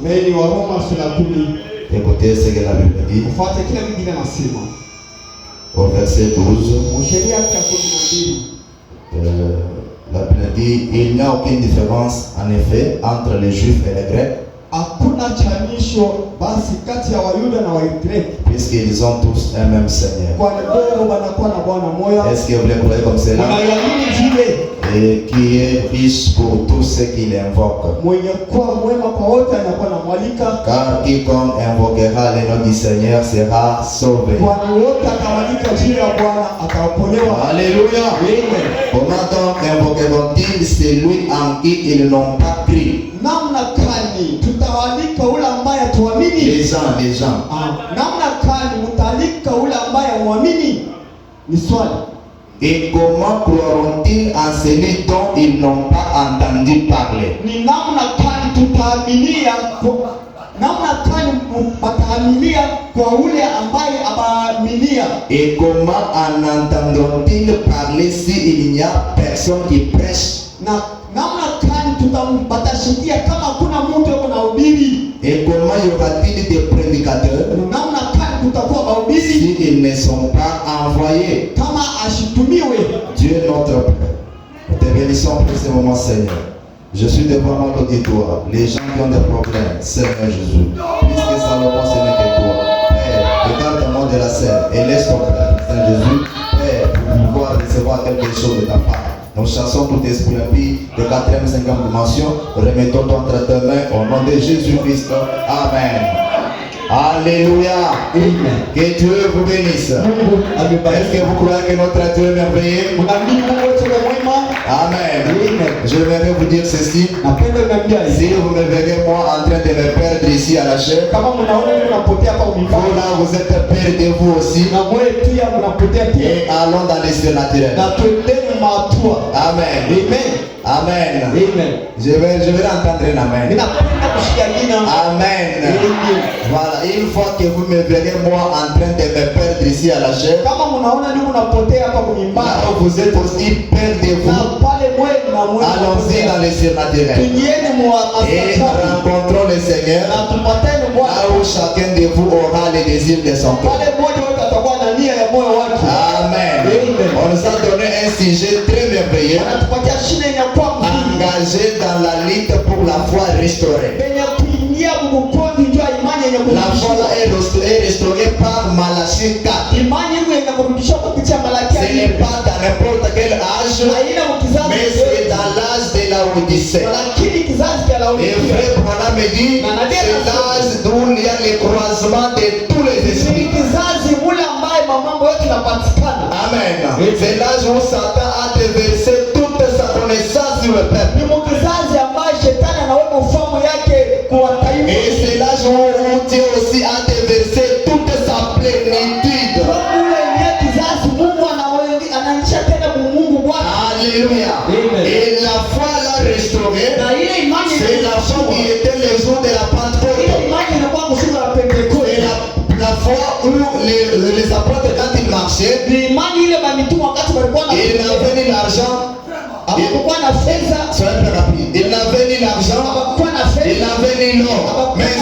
Meni wa Roma sura 10. Écoutez ce que la Bible dit. Ufuate kile Biblia inasema. Au verset 12. Sheria ya 12. La Bible dit, il n'y a aucune différence en effet entre les Juifs et les Grecs. Hakuna chanisho basi kati ya Wayuda na Wagreki, puisqu'ils ont tous un même Seigneur. Est-ce que vous les croyez comme cela? Et qui est riche pour tous ceux qui l'invoquent. Car quiconque invoquera le nom du Seigneur sera sauvé. Alléluia. Comment donc invoqueront-ils celui en qui ils n'ont pas cru? Les gens. Et comment croiront-ils en celui dont ils n'ont pas entendu parler? Et comment en entendront-ils parler s'il n'y a personne qui prêche? Et comment y aura-t-il des prédicateurs s'ils ne sont pas envoyés? Dieu notre Père, nous te bénissons pour ce moment, Seigneur. Je suis devant mon auditoire, les gens qui ont des problèmes, Seigneur Jésus, puisque Salomon ce n'est que toi. Père, regarde-moi de la scène et laisse ton Père, Seigneur Jésus, Père, pour pouvoir recevoir quelque chose de ta part. Nous chassons tout esprit impie de 4e, 5e dimension. Remettons-toi entre tes mains au nom de Jésus-Christ. Amen. Alléluia. Amen. Que Dieu vous bénisse. Est-ce que vous croyez que notre Dieu est merveilleux? Amen. Je vais vous dire ceci. Si vous me verrez moi en train de me perdre ici à la chair, vous là vous êtes perdus vous aussi. Et allons dans les cieux naturels. Amen. Amen. Amen. Je vais entendre un amen. Amen. Voilà, une fois que vous me verrez moi en train de me perdre ici à la chair, vous êtes aussi perdez-vous. Allons-y dans les cieux naturels et rencontrons le Seigneur là où chacun de vous aura les désirs de son cœur. Amen. On nous a donné un sujet très merveilleux, engagé dans la lutte pour la foi restaurée. La foi est restaurée par Malachie 4. Ce n'est pas dans n'importe quel âge, mais c'est dans l'âge de la Odyssée. Et frère Branham me dit, c'est l'âge où il y a le croisement de tous les esprits. Amen. C'est l'âge où Satan a déversé toute sa connaissance sur le peuple. Et c'est l'âge où Dieu aussi a déversé toute sa plénitude. Alléluia. Et la foi l'a restaurée. C'est la foi qui était le jour de la Pentecôte. Et la foi où les apôtres, quand ils marchaient, ils n'avaient ni l'argent. Il n'avait ni l'argent, il n'avait ni l'or, mais